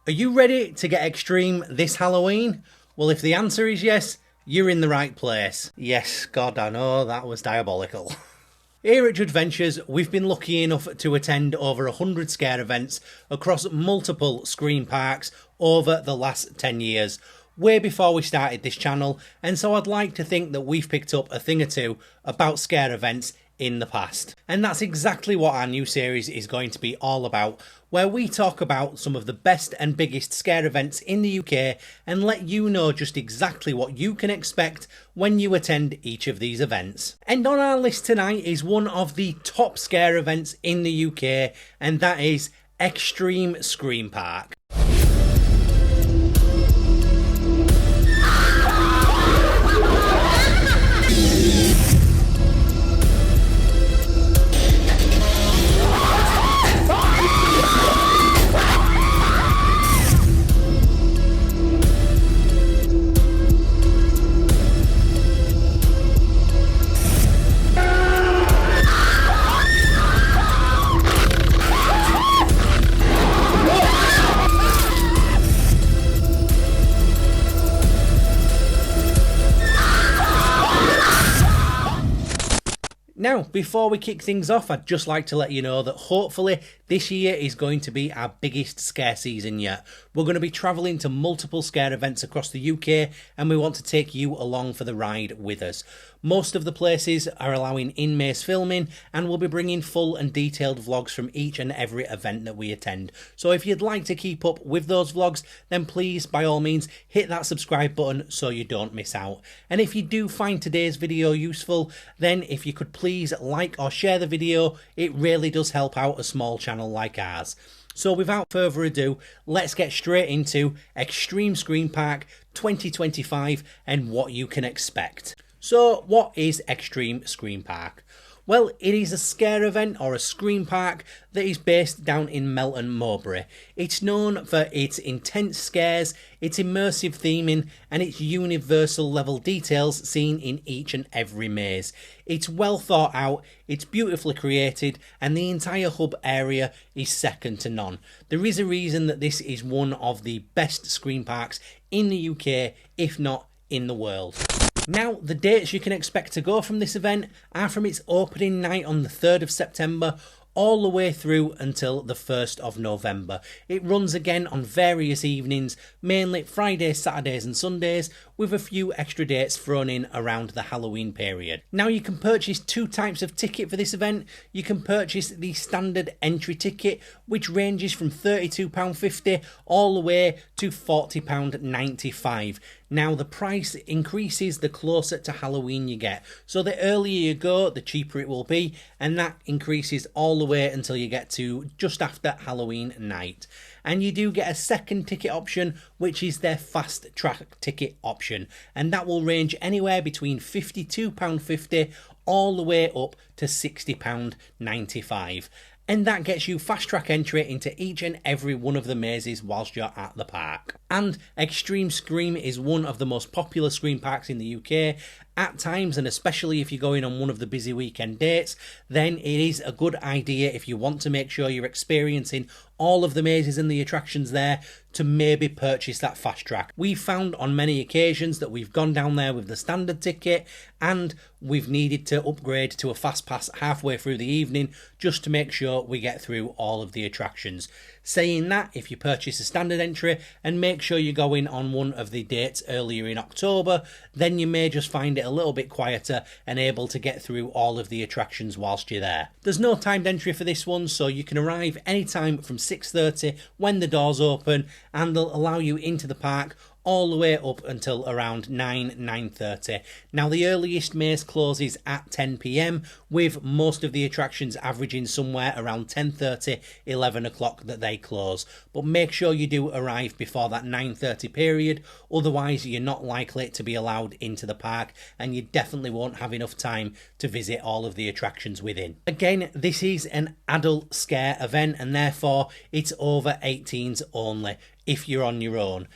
Are you ready to get extreme this Halloween? Well, if the answer is yes, you're in the right place. Yes, God, I know, that was diabolical. Here at Judventures, we've been lucky enough to attend over 100 scare events across multiple Scream Parks over the last 10 years, way before we started this channel, and so I'd like to think that we've picked up a thing or two about scare events in the past. And that's exactly what our new series is going to be all about, where we talk about some of the best and biggest scare events in the UK and let you know just exactly what you can expect when you attend each of these events. And on our list tonight is one of the top scare events in the UK, and that is Xtreme Scream Park. Now, before we kick things off, I'd just like to let you know that hopefully this year is going to be our biggest scare season yet. We're going to be travelling to multiple scare events across the UK and we want to take you along for the ride with us. Most of the places are allowing in-maze filming and we'll be bringing full and detailed vlogs from each and every event that we attend. So if you'd like to keep up with those vlogs, then please, by all means, hit that subscribe button so you don't miss out. And if you do find today's video useful, then if you could please like or share the video, it really does help out a small channel like ours. So without further ado, let's get straight into Xtreme Scream Park 2025 and what you can expect. So what is Xtreme Scream Park? Well, it is a scare event or a scream park that is based down in Melton Mowbray. It's known for its intense scares, its immersive theming and its universal level details seen in each and every maze. It's well thought out, it's beautifully created and the entire hub area is second to none. There is a reason that this is one of the best scream parks in the UK, if not in the world. Now, the dates you can expect to go from this event are from its opening night on the 3rd of September all the way through until the 1st of November. It runs again on various evenings, mainly Fridays, Saturdays and Sundays, with a few extra dates thrown in around the Halloween period. Now you can purchase two types of ticket for this event. You can purchase the standard entry ticket, which ranges from £32.50 all the way to £40.95. Now the price increases the closer to Halloween you get, so the earlier you go the cheaper it will be, and that increases all the way until you get to just after Halloween night. And you do get a second ticket option, which is their fast track ticket option, and that will range anywhere between £52.50 all the way up to £60.95. And that gets you fast track entry into each and every one of the mazes whilst you're at the park. And Xtreme Scream is one of the most popular scream parks in the UK. At times, and especially if you're going on one of the busy weekend dates, then it is a good idea, if you want to make sure you're experiencing all of the mazes and the attractions there, to maybe purchase that fast track. We've found on many occasions that we've gone down there with the standard ticket and we've needed to upgrade to a fast pass halfway through the evening just to make sure we get through all of the attractions. Saying that, if you purchase a standard entry and make sure you go in on one of the dates earlier in October, then you may just find it a little bit quieter and able to get through all of the attractions whilst you're there. There's no timed entry for this one, so you can arrive anytime from 6:30 when the doors open, and they'll allow you into the park all the way up until around 9:30. Now the earliest maze closes at 10 PM, with most of the attractions averaging somewhere around 10:30, 11 o'clock that they close. But make sure you do arrive before that 9:30 period, otherwise you're not likely to be allowed into the park and you definitely won't have enough time to visit all of the attractions within. Again, this is an adult scare event and therefore it's over 18s only if you're on your own.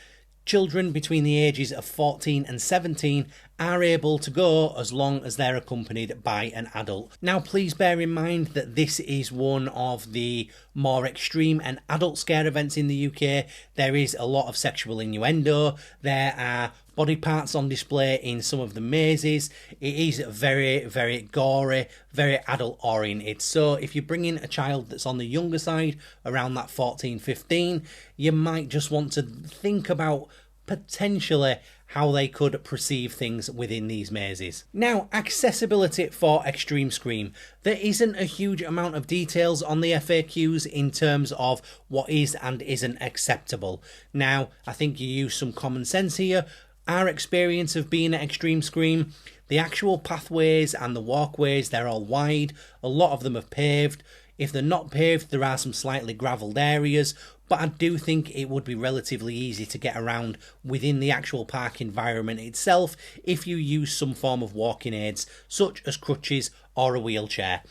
children between the ages of 14 and 17 are able to go as long as they're accompanied by an adult. Now, please bear in mind that this is one of the more extreme and adult scare events in the UK. There is a lot of sexual innuendo. There are body parts on display in some of the mazes. It is very, very gory, very adult oriented. So if you bring in a child that's on the younger side, around that 14, 15, you might just want to think about potentially how they could perceive things within these mazes. Now, accessibility for Xtreme Scream. There isn't a huge amount of details on the FAQs in terms of what is and isn't acceptable. Now, I think you use some common sense here. Our experience of being at Xtreme Scream, the actual pathways and the walkways, they're all wide. A lot of them are paved. If they're not paved, there are some slightly gravelled areas, but I do think it would be relatively easy to get around within the actual park environment itself if you use some form of walking aids, such as crutches or a wheelchair.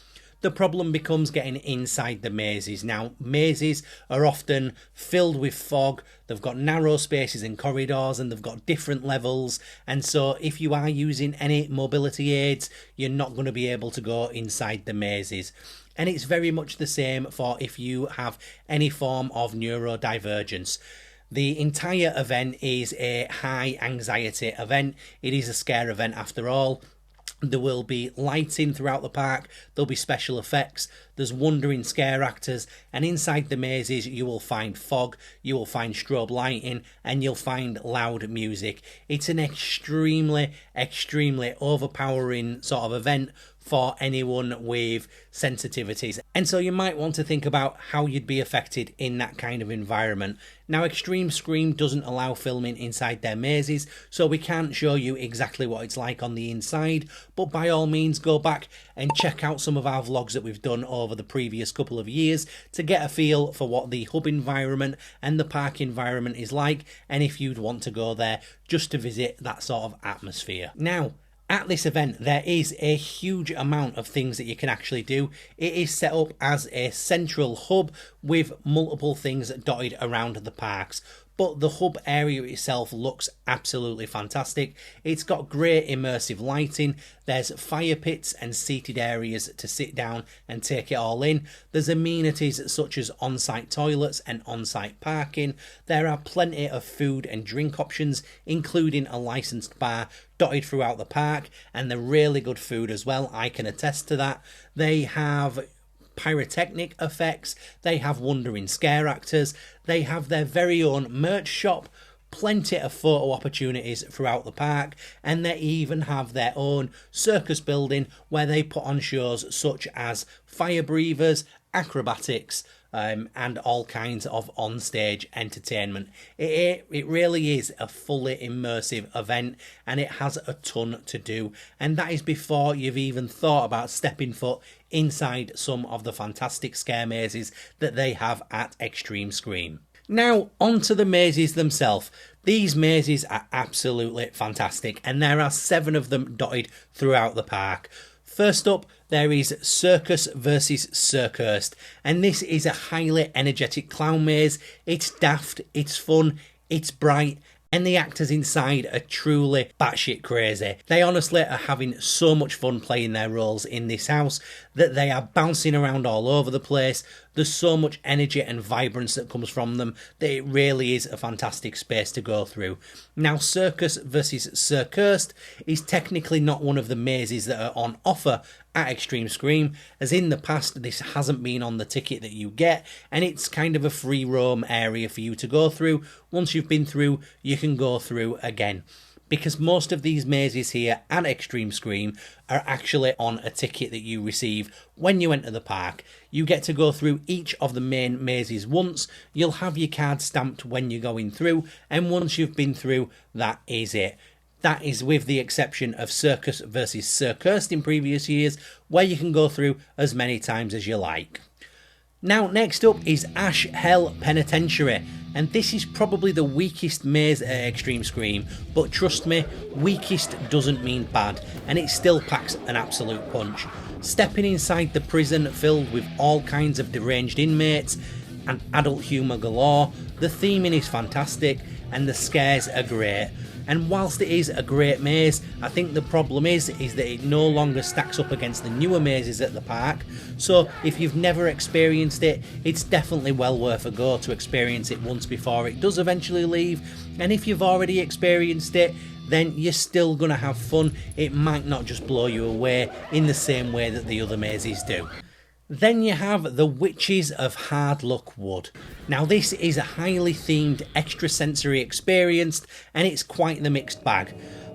The problem becomes getting inside the mazes. Now, mazes are often filled with fog, they've got narrow spaces and corridors, and they've got different levels, and so if you are using any mobility aids, you're not going to be able to go inside the mazes. And it's very much the same for if you have any form of neurodivergence. The entire event is a high anxiety event. It is a scare event after all. There will be lighting throughout the park, there'll be special effects, there's wandering scare actors, and inside the mazes you will find fog, you will find strobe lighting, and you'll find loud music. It's an extremely, extremely overpowering sort of event for anyone with sensitivities. And so you might want to think about how you'd be affected in that kind of environment. Now, Xtreme Scream doesn't allow filming inside their mazes, so we can't show you exactly what it's like on the inside, but by all means go back and check out some of our vlogs that we've done over the previous couple of years to get a feel for what the hub environment and the park environment is like, and if you'd want to go there just to visit that sort of atmosphere. Now, at this event, there is a huge amount of things that you can actually do. It is set up as a central hub with multiple things dotted around the parks. But the hub area itself looks absolutely fantastic. It's got great immersive lighting. There's fire pits and seated areas to sit down and take it all in. There's amenities such as on-site toilets and on-site parking. There are plenty of food and drink options, including a licensed bar dotted throughout the park, and they're really good food as well. I can attest to that. They have pyrotechnic effects, they have wandering scare actors, they have their very own merch shop, plenty of photo opportunities throughout the park, and they even have their own circus building where they put on shows such as fire breathers, acrobatics, and all kinds of on-stage entertainment. It really is a fully immersive event, and it has a ton to do, and that is before you've even thought about stepping foot inside some of the fantastic scare mazes that they have at Xtreme Scream. Now, onto the mazes themselves. These mazes are absolutely fantastic, and there are 7 of them dotted throughout the park. First up, there is Circus versus Circus, and this is a highly energetic clown maze. It's daft, it's fun, it's bright, and the actors inside are truly batshit crazy. They honestly are having so much fun playing their roles in this house that they are bouncing around all over the place. There's so much energy and vibrance that comes from them that it really is a fantastic space to go through. Now, Circus versus Circus is technically not one of the mazes that are on offer at Xtreme Scream, as in the past this hasn't been on the ticket that you get, and it's kind of a free roam area for you to go through. Once you've been through, you can go through again. Because most of these mazes here at Xtreme Scream are actually on a ticket that you receive when you enter the park. You get to go through each of the main mazes once, you'll have your card stamped when you're going through, and once you've been through, that is it. That is with the exception of Circus versus Circus in previous years, where you can go through as many times as you like. Now, next up is Ash Hell Penitentiary, and this is probably the weakest maze at Xtreme Scream, but trust me, weakest doesn't mean bad, and it still packs an absolute punch. Stepping inside the prison filled with all kinds of deranged inmates and adult humour galore, the theming is fantastic, and the scares are great. And whilst it is a great maze, I think the problem is that it no longer stacks up against the newer mazes at the park. So if you've never experienced it, it's definitely well worth a go to experience it once before it does eventually leave. And if you've already experienced it, then you're still going to have fun. It might not just blow you away in the same way that the other mazes do. Then you have the Witches of Hard Luck Wood. Now this is a highly themed extrasensory experience and it's quite the mixed bag.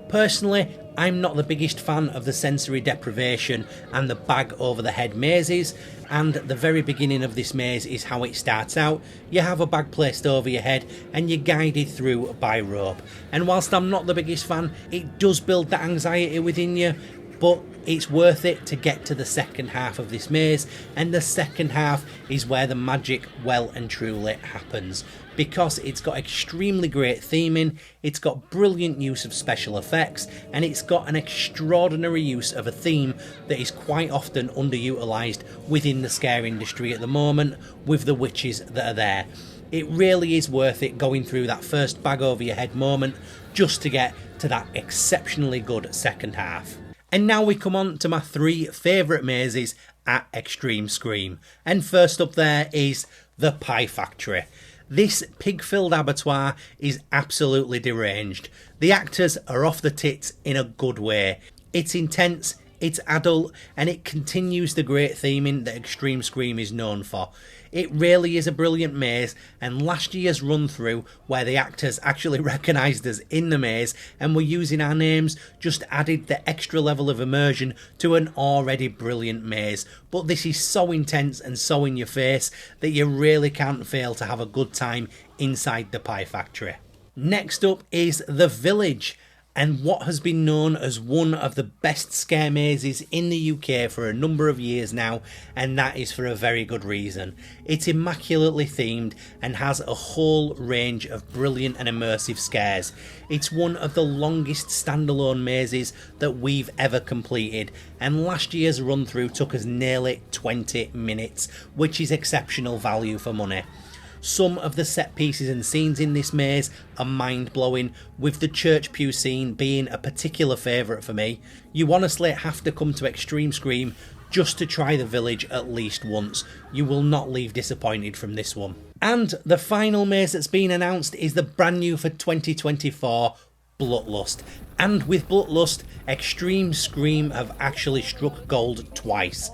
Personally, I'm not the biggest fan of the sensory deprivation and the bag over the head mazes, and the very beginning of this maze is how it starts out. You have a bag placed over your head and you're guided through by rope. And whilst I'm not the biggest fan, it does build that anxiety within you, but it's worth it to get to the second half of this maze, and the second half is where the magic well and truly happens, because it's got extremely great theming, it's got brilliant use of special effects, and it's got an extraordinary use of a theme that is quite often underutilised within the scare industry at the moment with the witches that are there. It really is worth it going through that first bag over your head moment just to get to that exceptionally good second half. And now we come on to my 3 favourite mazes at Xtreme Scream. And first up there is the Pie Factory. This pig-filled abattoir is absolutely deranged. The actors are off the tits in a good way. It's intense, it's adult, and it continues the great theming that Xtreme Scream is known for. It really is a brilliant maze, and last year's run through, where the actors actually recognised us in the maze and were using our names, just added the extra level of immersion to an already brilliant maze. But this is so intense and so in your face that you really can't fail to have a good time inside the Pie Factory. Next up is the Village, and what has been known as one of the best scare mazes in the UK for a number of years now, and that is for a very good reason. It's immaculately themed and has a whole range of brilliant and immersive scares. It's one of the longest standalone mazes that we've ever completed, and last year's run through took us nearly 20 minutes, which is exceptional value for money. Some of the set pieces and scenes in this maze are mind-blowing, with the church pew scene being a particular favourite for me. You honestly have to come to Xtreme Scream just to try the Village at least once. You will not leave disappointed from this one. And the final maze that's been announced is the brand new for 2024 Blutlust. And with Blutlust, Xtreme Scream have actually struck gold twice.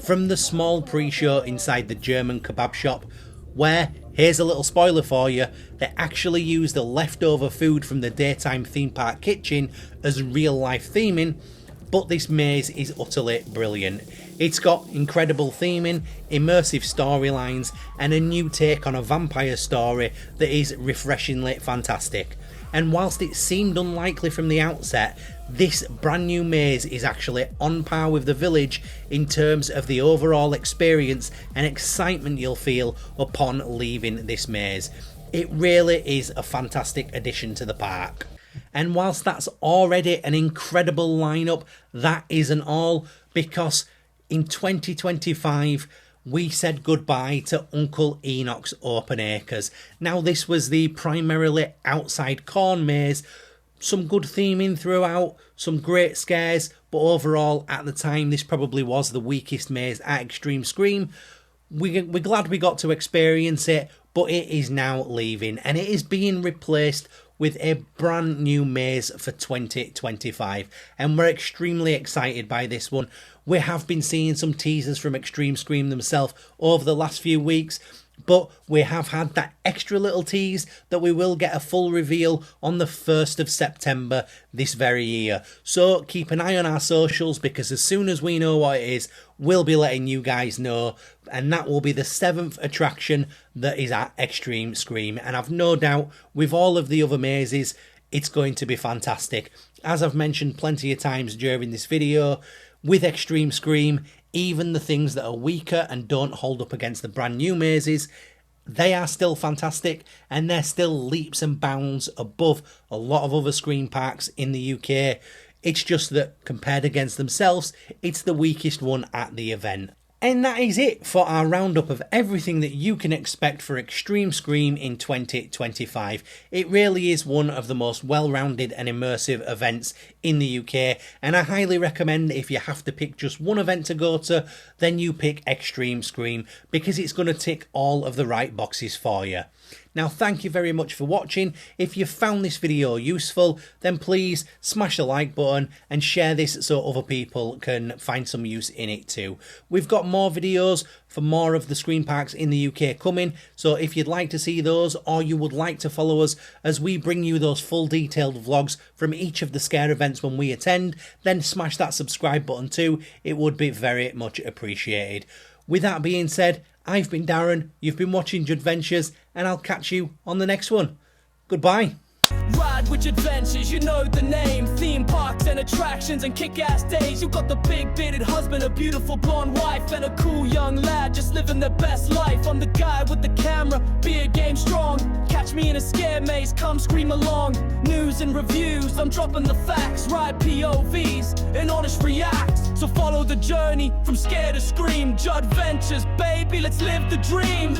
From the small pre-show inside the German kebab shop, where, here's a little spoiler for you, they actually use the leftover food from the daytime theme park kitchen as real life theming, but this maze is utterly brilliant. It's got incredible theming, immersive storylines, and a new take on a vampire story that is refreshingly fantastic. And whilst it seemed unlikely from the outset, this brand new maze is actually on par with the Village in terms of the overall experience and excitement you'll feel upon leaving this maze. It really is a fantastic addition to the park. And whilst that's already an incredible lineup, that isn't all, because in 2025 we said goodbye to Uncle Enoch's Open Acres. Now this was the primarily outside corn maze, some good theming throughout, some great scares, but overall at the time this probably was the weakest maze at Xtreme Scream. We're glad we got to experience it, but it is now leaving and it is being replaced with a brand new maze for 2025, and we're extremely excited by this one. We have been seeing some teasers from Xtreme Scream themselves over the last few weeks, but we have had that extra little tease that we will get a full reveal on the 1st of September this very year. So keep an eye on our socials, because as soon as we know what it is, we'll be letting you guys know, and that will be the 7th attraction that is at Xtreme Scream. And I've no doubt with all of the other mazes, it's going to be fantastic. As I've mentioned plenty of times during this video, with Xtreme Scream, even the things that are weaker and don't hold up against the brand new mazes, they are still fantastic, and they're still leaps and bounds above a lot of other Scream parks in the UK. It's just that compared against themselves, it's the weakest one at the event. And that is it for our roundup of everything that you can expect for Xtreme Scream in 2025. It really is one of the most well-rounded and immersive events in the UK, and I highly recommend if you have to pick just one event to go to, then you pick Xtreme Scream, because it's going to tick all of the right boxes for you. Now, thank you very much for watching. If you found this video useful, then please smash the like button and share this so other people can find some use in it too. We've got more videos for more of the Scream Parks in the UK coming, so if you'd like to see those, or you would like to follow us as we bring you those full detailed vlogs from each of the scare events when we attend, then smash that subscribe button too. It would be very much appreciated. With that being said, I've been Darren, you've been watching Judventures, and I'll catch you on the next one. Goodbye. Ride with Judventures, you know the name. Theme parks and attractions and kick-ass days. You got the big bearded husband, a beautiful blonde wife, and a cool young lad just living their best life. I'm the guy with the camera, beer game strong. Catch me in a scare maze, come scream along. News and reviews, I'm dropping the facts. Ride POVs and honest reacts. So follow the journey from scare to scream. Judventures, baby, let's live the dream.